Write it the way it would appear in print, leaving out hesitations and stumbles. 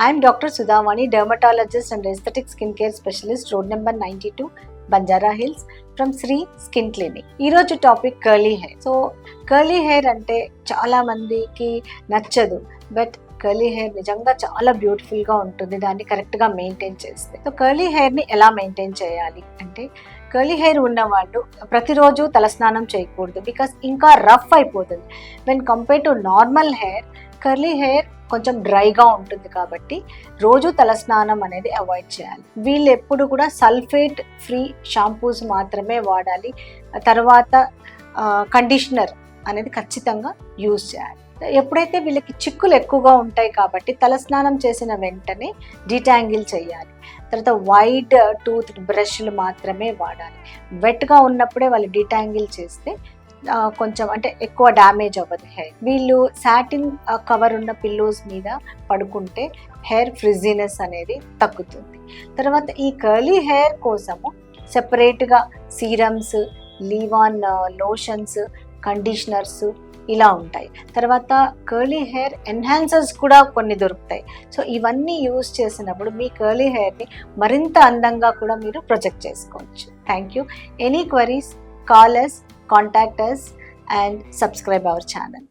I'm Dr. Sudhavani, dermatologist and aesthetic skincare specialist, road number 92, Banjara Hills, from Sri Skin Clinic. ఈరోజు topic curly hair. So curly hair అంటే చాలా మందికి నచ్చదు, but curly hair నిజంగా చాలా బ్యూటిఫుల్గా ఉంటుంది దాన్ని కరెక్ట్గా మెయింటైన్ చేస్తే. సో కర్లీ హెయిర్ని ఎలా మెయింటైన్ చేయాలి అంటే, కర్లీ హెయిర్ ఉన్నవాళ్ళు ప్రతిరోజు తలస్నానం చేయకూడదు, బికాస్ ఇంకా రఫ్ అయిపోతుంది. When compare to normal hair, curly hair కొంచెం డ్రైగా ఉంటుంది కాబట్టి రోజు తలస్నానం అనేది అవాయిడ్ చేయాలి. వీళ్ళు ఎప్పుడు కూడా సల్ఫేట్ ఫ్రీ షాంపూస్ మాత్రమే వాడాలి. తర్వాత కండిషనర్ అనేది ఖచ్చితంగా యూజ్ చేయాలి. ఎప్పుడైతే వీళ్ళకి చిక్కులు ఎక్కువగా ఉంటాయి కాబట్టి తలస్నానం చేసిన వెంటనే డీటాంగిల్ చేయాలి. తర్వాత వైడ్ టూత్ బ్రష్లు మాత్రమే వాడాలి. వెట్గా ఉన్నప్పుడే వాళ్ళు డీటాంగిల్ చేస్తే కొంచెం అంటే ఎక్కువ డ్యామేజ్ అవ్వదు హెయిర్. వీళ్ళు సాటిన్ కవర్ ఉన్న పిల్లోస్ మీద పడుకుంటే హెయిర్ ఫ్రిజీనెస్ అనేది తగ్గుతుంది. తర్వాత ఈ కర్లీ హెయిర్ కోసము సెపరేట్గా సీరమ్స్, లీవాన్ లోషన్స్, కండిషనర్స్ ఇలా ఉంటాయి. తర్వాత కర్లీ హెయిర్ ఎన్హాన్సర్స్ కూడా కొన్ని దొరుకుతాయి. సో ఇవన్నీ యూజ్ చేసినప్పుడు మీ కర్లీ హెయిర్ని మరింత అందంగా కూడా మీరు ప్రొజెక్ట్ చేసుకోవచ్చు. Thank you. Any queries, call us, contact us and subscribe our channel.